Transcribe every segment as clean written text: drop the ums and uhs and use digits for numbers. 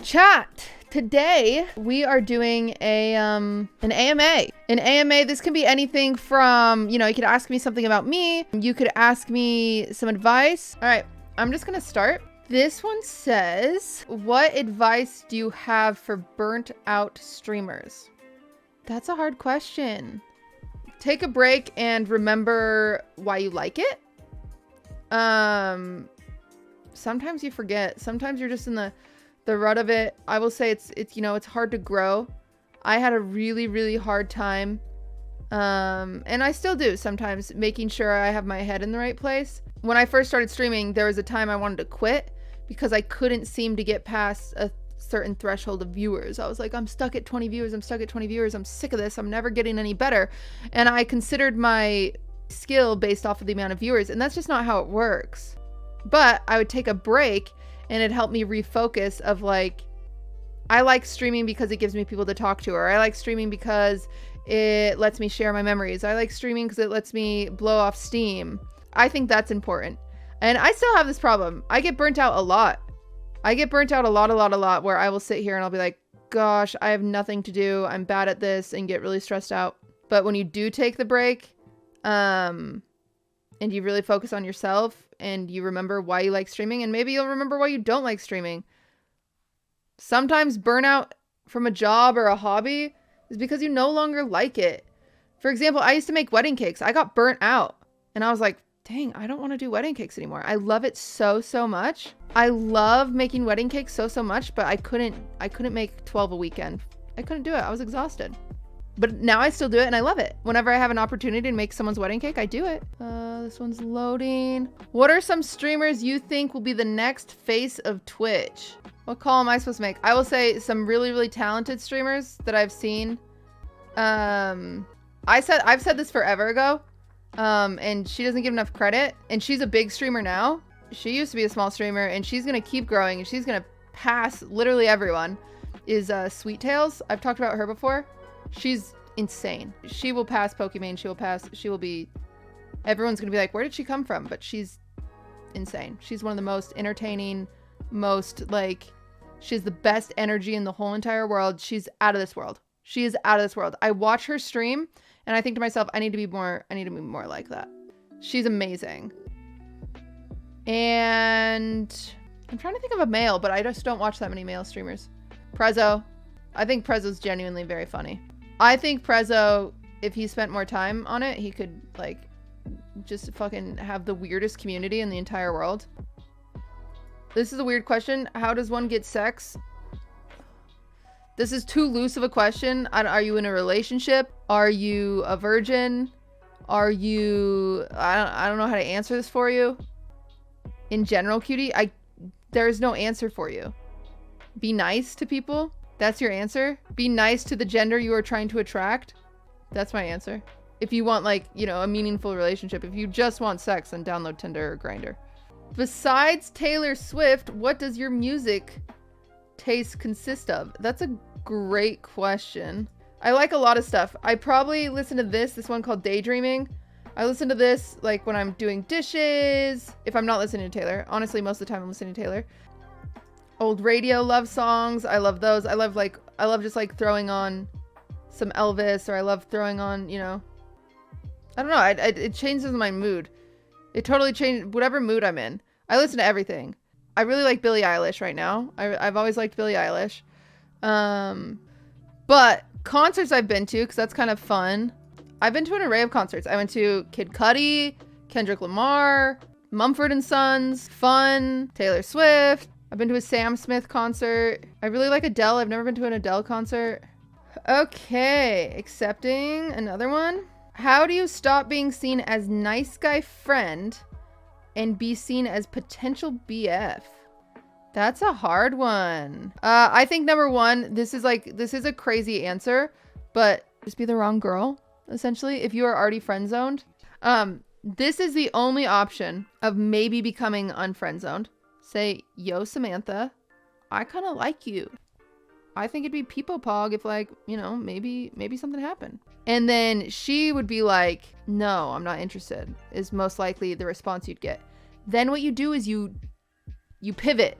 Chat. Today we are doing an AMA. An AMA, this can be anything from, you could ask me something about me. You could ask me some advice. All right, I'm just gonna start. This one says, what advice do you have for burnt out streamers? That's a hard question. Take a break and remember why you like it. Sometimes you forget. Sometimes you're just in the rut of it. I will say it's hard to grow. I had a really hard time, and I still do sometimes, making sure I have my head in the right place. When I first started streaming, there was a time I wanted to quit because I couldn't seem to get past a certain threshold of viewers. I was like, I'm stuck at 20 viewers. I'm stuck at 20 viewers. I'm sick of this. I'm never getting any better. And I considered my skill based off of the amount of viewers, and that's just not how it works. But I would take a break and it helped me refocus of like, I like streaming because it gives me people to talk to, or I like streaming because it lets me share my memories. I like streaming because it lets me blow off steam. I think that's important. And I still have this problem. I get burnt out a lot. I get burnt out a lot where I will sit here and I'll be like, gosh, I have nothing to do. I'm bad at this, and get really stressed out. But when you do take the break, and you really focus on yourself and you remember why you like streaming, and maybe you'll remember why you don't like streaming. Sometimes burnout from a job or a hobby is because you no longer like it. For example, I used to make wedding cakes. I got burnt out and I was like, dang, I don't want to do wedding cakes anymore. I love it so much. I love making wedding cakes so much, but I couldn't make 12 a weekend. I couldn't do it. I was exhausted. But now I still do it and I love it. Whenever I have an opportunity to make someone's wedding cake, I do it. This one's loading. What are some streamers you think will be the next face of Twitch? What call am I supposed to make? I will say some really talented streamers that I've seen. I've said this forever ago. And she doesn't give enough credit. And she's a big streamer now. She used to be a small streamer, and she's gonna keep growing, and she's gonna pass literally everyone. Is Sweet Tails. I've talked about her before. She's insane. She will pass Pokimane. She will be, everyone's gonna be like, where did she come from? But she's insane. She's one of the most entertaining, she has the best energy in the whole entire world. She's out of this world. She is out of this world. I watch her stream and I think to myself, I need to be more like that. She's amazing. And I'm trying to think of a male, but I just don't watch that many male streamers. Prezzo. I think Prezzo's genuinely very funny. I think Prezzo, if he spent more time on it, he could just fucking have the weirdest community in the entire world. This is a weird question. How does one get sex? This is too loose of a question. Are you in a relationship? Are you a virgin? Are you... I don't know how to answer this for you. In general, cutie, there's no answer for you. Be nice to people. That's your answer. Be nice to the gender you are trying to attract. That's my answer. If you want a meaningful relationship. If you just want sex, then download Tinder or Grindr. Besides Taylor Swift, what does your music taste consist of? That's a great question. I like a lot of stuff. I probably listen to this one called Daydreaming. I listen to this when I'm doing dishes, if I'm not listening to Taylor. Honestly, most of the time I'm listening to Taylor. Old radio love songs. I love those. I love just throwing on some Elvis, or I love throwing on, I don't know. It changes my mood. It totally changed whatever mood I'm in. I listen to everything. I really like Billie Eilish right now. I've always liked Billie Eilish. But concerts I've been to, because that's kind of fun. I've been to an array of concerts. I went to Kid Cudi, Kendrick Lamar, Mumford & Sons, Fun, Taylor Swift. I've been to a Sam Smith concert. I really like Adele. I've never been to an Adele concert. Okay, accepting another one. How do you stop being seen as nice guy friend and be seen as potential BF? That's a hard one. I think number one, this is a crazy answer, but just be the wrong girl, essentially, if you are already friend zoned. This is the only option of maybe becoming unfriend zoned. Say, yo, Samantha, I kind of like you. I think it'd be peepo pog if maybe something happened. And then she would be like, no, I'm not interested, is most likely the response you'd get. Then what you do is you pivot.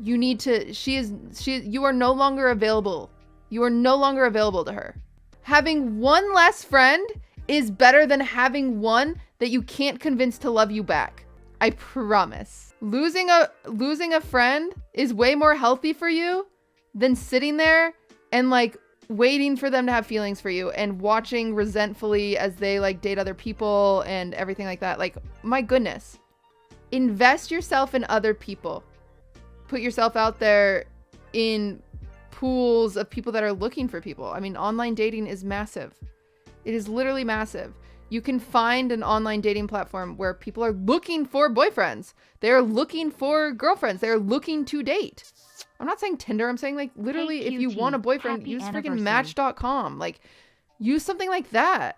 You need to, you are no longer available. You are no longer available to her. Having one less friend is better than having one that you can't convince to love you back. I promise. Losing a friend is way more healthy for you than sitting there and like waiting for them to have feelings for you and watching resentfully as they like date other people and everything like that. Like, my goodness. Invest yourself in other people. Put yourself out there in pools of people that are looking for people. I mean, online dating is massive. It is literally massive. You can find an online dating platform where people are looking for boyfriends. They're looking for girlfriends. They're looking to date. I'm not saying Tinder. I'm saying like literally if you want a boyfriend, use freaking Match.com. Like, use something like that.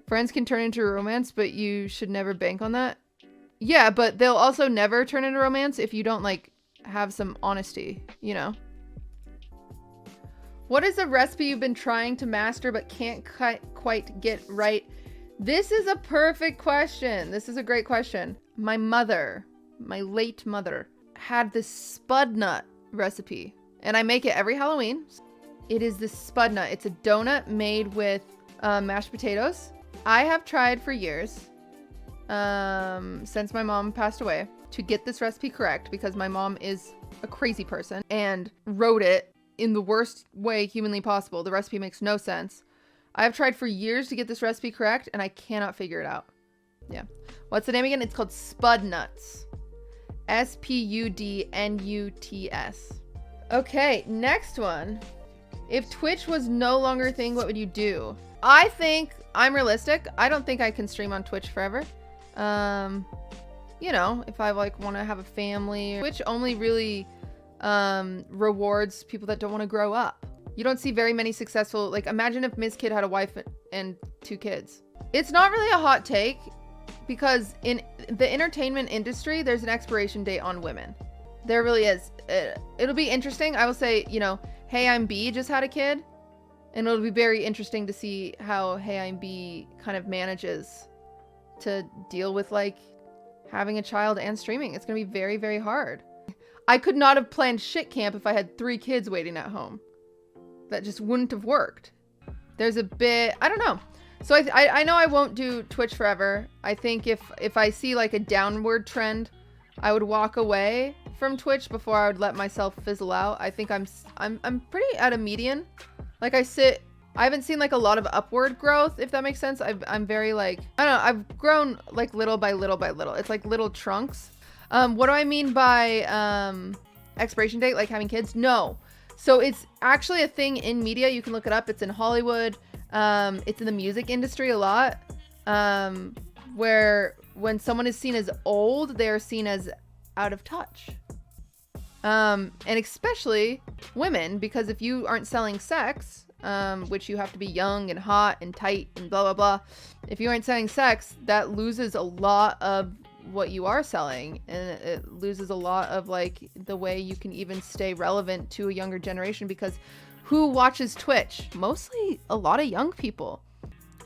Friends can turn into romance, but you should never bank on that. Yeah, but they'll also never turn into romance if you don't like have some honesty, you know? What is a recipe you've been trying to master but can't quite get right? This is a perfect question. This is a great question. My mother, my late mother, had this spud nut recipe, and I make it every Halloween. It is this spud nut. It's a donut made with mashed potatoes. I have tried for years, since my mom passed away, to get this recipe correct because my mom is a crazy person and wrote it in the worst way humanly possible. The recipe makes no sense. I have tried for years to get this recipe correct and I cannot figure it out. Yeah. What's the name again? It's called Spud Nuts. SPUDNUTS. Okay, next one. If Twitch was no longer a thing, what would you do? I think I'm realistic. I don't think I can stream on Twitch forever. You know, if I like want to have a family. Twitch only really rewards people that don't want to grow up. You don't see very many successful, like imagine if Ms. Kid had a wife and 2 kids. It's not really a hot take because in the entertainment industry, there's an expiration date on women. There really is. It'll be interesting. I will say, you know, Hey I'm B just had a kid, and it'll be very interesting to see how Hey I'm B kind of manages to deal with like having a child and streaming. It's going to be very, very hard. I could not have planned shit camp if I had 3 kids waiting at home. That just wouldn't have worked. There's a bit, I don't know. So I know I won't do Twitch forever. I think if I see like a downward trend, I would walk away from Twitch before I would let myself fizzle out. I think I'm pretty at a median. Like I haven't seen like a lot of upward growth, if that makes sense. I'm very like, I don't know, I've grown like little by little by little. It's like little chunks. What do I mean by expiration date, like having kids? No. So it's actually a thing in media. You can look it up. It's in Hollywood. It's in the music industry a lot. Where when someone is seen as old, they're seen as out of touch. And especially women, because if you aren't selling sex, which you have to be young and hot and tight and blah, blah, blah. If you aren't selling sex, that loses a lot of what you are selling, and it loses a lot of like the way you can even stay relevant to a younger generation, because who watches Twitch? Mostly a lot of young people.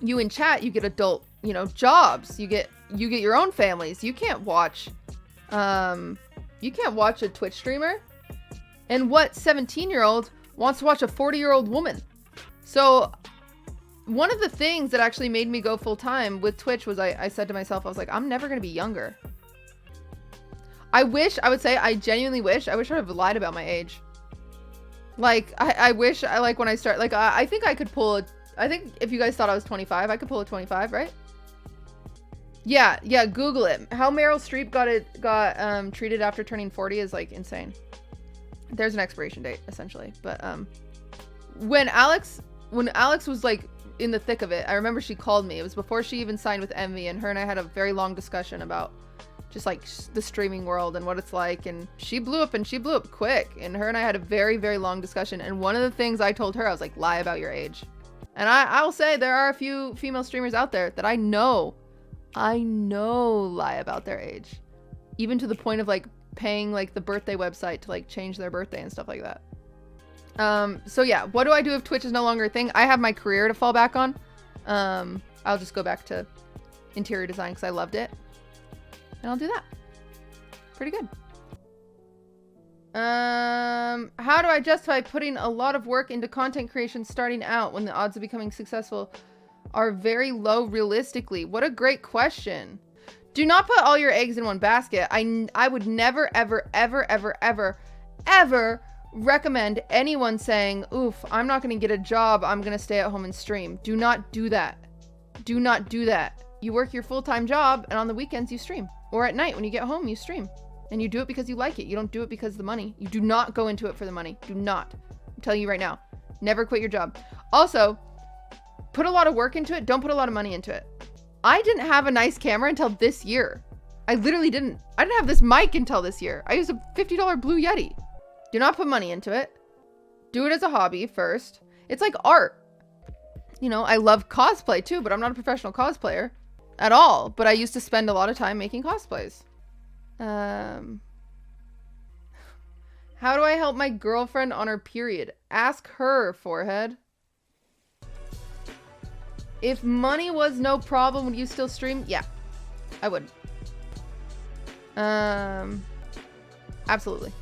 You in chat, you get adult, you know, jobs, you get your own families. You can't watch a Twitch streamer. And what 17-year-old wants to watch a 40-year-old woman? So one of the things that actually made me go full time with Twitch was I said to myself, I was like, I'm never going to be younger. I genuinely wish I would have lied about my age. Like, I wish, when I start, like, I think I could pull I think if you guys thought I was 25, I could pull a 25, right? Yeah, Google it. How Meryl Streep got treated after turning 40 is, like, insane. There's an expiration date, essentially. But, when Alex was, like, in the thick of it, I remember she called me. It was before she even signed with Envy, and her and I had a very long discussion about just like the streaming world and what it's like, and she blew up quick, and her and I had a very, very long discussion. And one of the things I told her, I was like, lie about your age. And I will say there are a few female streamers out there that I know lie about their age, even to the point of like paying like the birthday website to like change their birthday and stuff like that. So yeah, what do I do if Twitch is no longer a thing? I have my career to fall back on. I'll just go back to interior design because I loved it. And I'll do that. Pretty good. How do I justify putting a lot of work into content creation starting out when the odds of becoming successful are very low realistically? What a great question. Do not put all your eggs in one basket. I would never, ever, ever, ever, ever, ever recommend anyone saying, oof, I'm not going to get a job. I'm going to stay at home and stream. Do not do that. Do not do that. You work your full-time job and on the weekends you stream. Or at night when you get home, you stream. And you do it because you like it. You don't do it because of the money. You do not go into it for the money. Do not. I'm telling you right now. Never quit your job. Also, put a lot of work into it. Don't put a lot of money into it. I didn't have a nice camera until this year. I literally didn't. I didn't have this mic until this year. I used a $50 Blue Yeti. Do not put money into it. Do it as a hobby first. It's like art. You know, I love cosplay too, but I'm not a professional cosplayer at all. But I used to spend a lot of time making cosplays. How do I help my girlfriend on her period? Ask her, forehead. If money was no problem, would you still stream? Yeah, I would. Absolutely.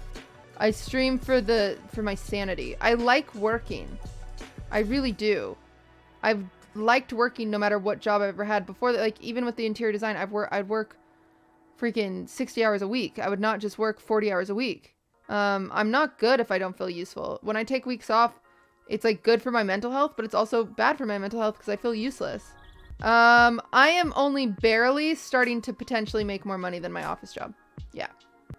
I stream for my sanity. I like working. I really do. I've liked working no matter what job I've ever had before that. Like even with the interior design, I'd work freaking 60 hours a week. I would not just work 40 hours a week. I'm not good if I don't feel useful. When I take weeks off, it's like good for my mental health, but it's also bad for my mental health because I feel useless. I am only barely starting to potentially make more money than my office job. Yeah.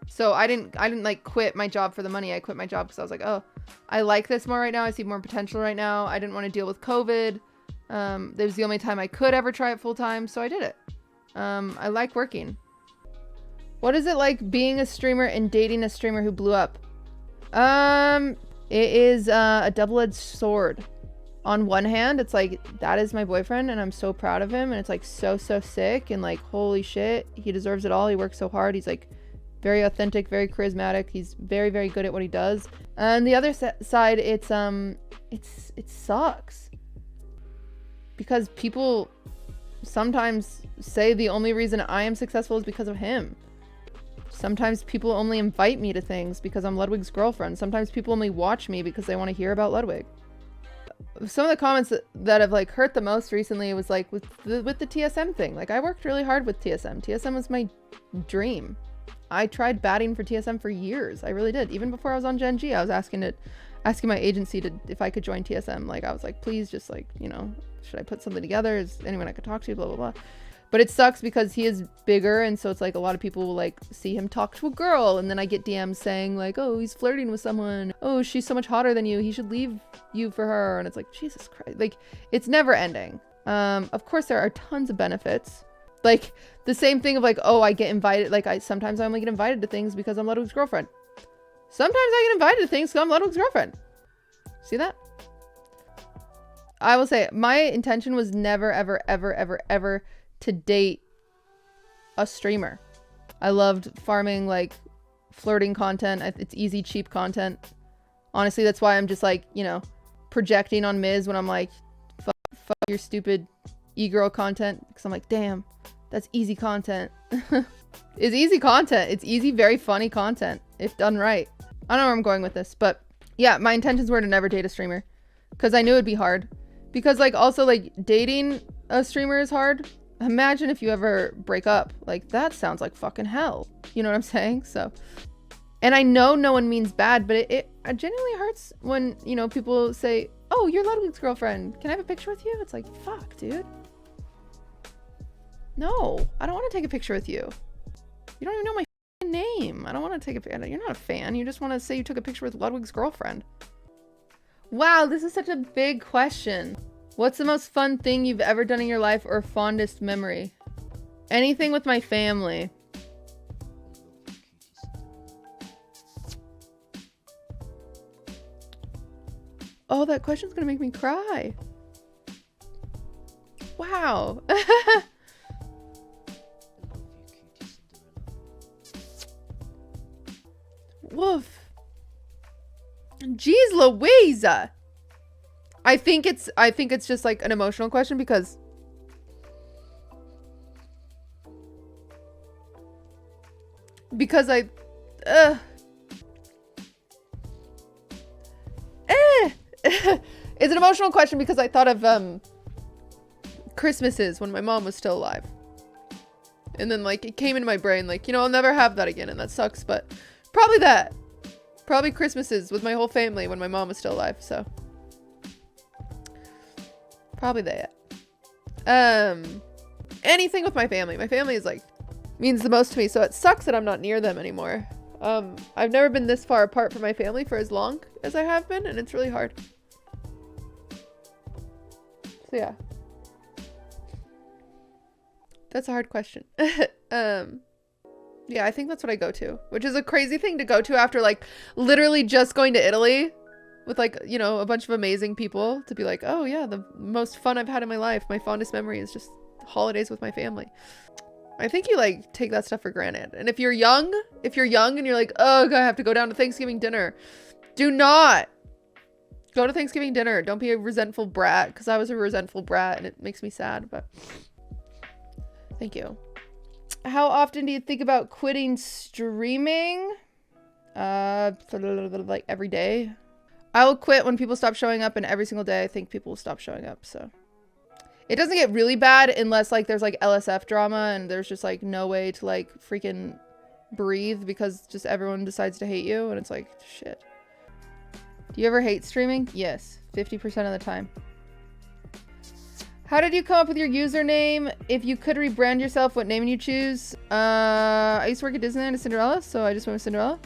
So I didn't like quit my job for the money. I quit my job because I was like, oh, I like this more right now. I see more potential right now. I didn't want to deal with COVID. It was the only time I could ever try it full time. So I did it. I like working. What is it like being a streamer and dating a streamer who blew up? It is a double-edged sword. On one hand, it's like, that is my boyfriend and I'm so proud of him. And it's like so sick and like, holy shit, he deserves it all. He works so hard. He's like very authentic, very charismatic. He's very, very good at what he does. And the other side, it sucks. Because people sometimes say the only reason I am successful is because of him. Sometimes people only invite me to things because I'm Ludwig's girlfriend. Sometimes people only watch me because they want to hear about Ludwig. Some of the comments that have like hurt the most recently was like with the TSM thing. Like I worked really hard with TSM. TSM was my dream. I tried batting for TSM for years. I really did. Even before I was on Gen G, I was asking my agency if I could join TSM. Like I was like, please just like, you know, should I put something together? Is anyone I could talk to? Blah, blah, blah. But it sucks because he is bigger, and so it's like a lot of people will like see him talk to a girl, and then I get DMs saying like, oh, he's flirting with someone. Oh, she's so much hotter than you. He should leave you for her. And it's like, Jesus Christ. Like, it's never ending. Of course, there are tons of benefits. Like, the same thing of like, oh, I get invited. Like, sometimes I only get invited to things because I'm Ludwig's girlfriend. Sometimes I get invited to things because I'm Ludwig's girlfriend. See that? I will say, my intention was never, ever, ever, ever, ever to date a streamer. I loved farming like flirting content. It's easy, cheap content. Honestly, that's why I'm just like, you know, projecting on Miz when I'm like, fuck your stupid e-girl content. Because I'm like, damn, that's easy content. It's easy content. It's easy, very funny content if done right. I don't know where I'm going with this, but yeah, my intentions were to never date a streamer because I knew it'd be hard. Because like also like dating a streamer is hard. Imagine if you ever break up. Like, that sounds like fucking hell. You know what I'm saying? So, and I know no one means bad, but it genuinely hurts when, you know, people say, oh, you're Ludwig's girlfriend. Can I have a picture with you? It's like, fuck, dude. No, I don't want to take a picture with you. You don't even know my name. I don't want to take a picture. You're not a fan. You just want to say you took a picture with Ludwig's girlfriend. Wow, this is such a big question. What's the most fun thing you've ever done in your life or fondest memory? Anything with my family. Oh, that question's gonna make me cry. Wow. Woof. Jeez Louise. I think it's just like an emotional question because It's an emotional question because I thought of Christmases when my mom was still alive. And then like it came into my brain like, you know, I'll never have that again and that sucks, but probably that. Probably Christmases with my whole family when my mom was still alive, so. Probably that. Anything with my family. My family is like, means the most to me, so it sucks that I'm not near them anymore. I've never been this far apart from my family for as long as I have been, and it's really hard. So yeah. That's a hard question. Yeah, I think that's what I go to, which is a crazy thing to go to after like literally just going to Italy with like, you know, a bunch of amazing people to be like, oh yeah, the most fun I've had in my life. My fondest memory is just holidays with my family. I think you like take that stuff for granted. And if you're young and you're like, oh God, I have to go down to Thanksgiving dinner. Do not go to Thanksgiving dinner. Don't be a resentful brat, because I was a resentful brat and it makes me sad, but thank you. How often do you think about quitting streaming? Like every day. I will quit when people stop showing up, and every single day I think people will stop showing up, so. It doesn't get really bad unless like there's like LSF drama and there's just like no way to like freaking breathe because just everyone decides to hate you and it's like, shit. Do you ever hate streaming? Yes, 50% of the time. How did you come up with your username? If you could rebrand yourself, what name would you choose? I used to work at Disneyland as Cinderella, so I just went with Cinderella.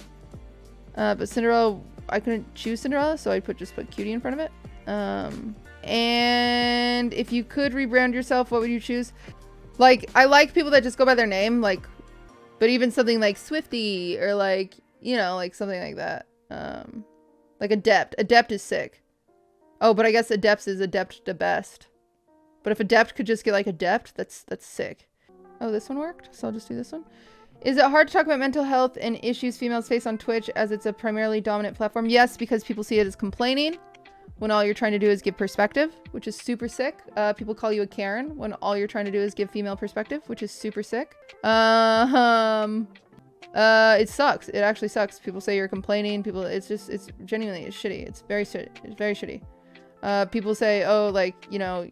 But Cinderella, I couldn't choose Cinderella, so I just put cutie in front of it. And if you could rebrand yourself, what would you choose? Like, I like people that just go by their name, like, but even something like Swifty or like, you know, like something like that. Like Adept. Adept is sick. Oh, but I guess Adept is Adept the best. But if Adept could just get like Adept, that's sick. Oh, this one worked, so I'll just do this one. Is it hard to talk about mental health and issues females face on Twitch as it's a primarily dominant platform? Yes, because people see it as complaining when all you're trying to do is give perspective, which is super sick. People call you a Karen when all you're trying to do is give female perspective, which is super sick. It sucks. It actually sucks. People say you're complaining. People, it's genuinely, it's shitty. It's very shitty. People say, oh, like, you know,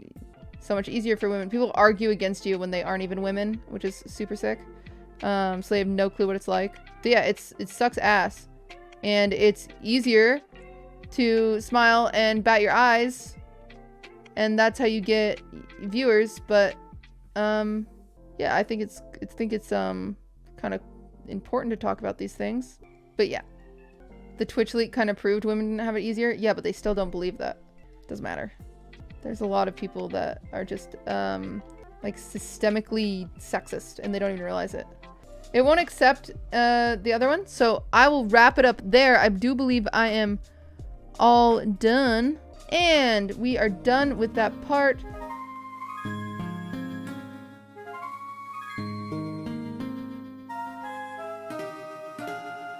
so much easier for women. People argue against you when they aren't even women, which is super sick. So they have no clue what it's like. So yeah, it sucks ass. And it's easier to smile and bat your eyes, and that's how you get viewers. But yeah, I think it's kind of important to talk about these things. But yeah, the Twitch leak kind of proved women didn't have it easier. Yeah, but they still don't believe that. Doesn't matter. There's a lot of people that are just like systemically sexist and they don't even realize it. It won't accept the other one, so I will wrap it up there. I do believe I am all done, and we are done with that part.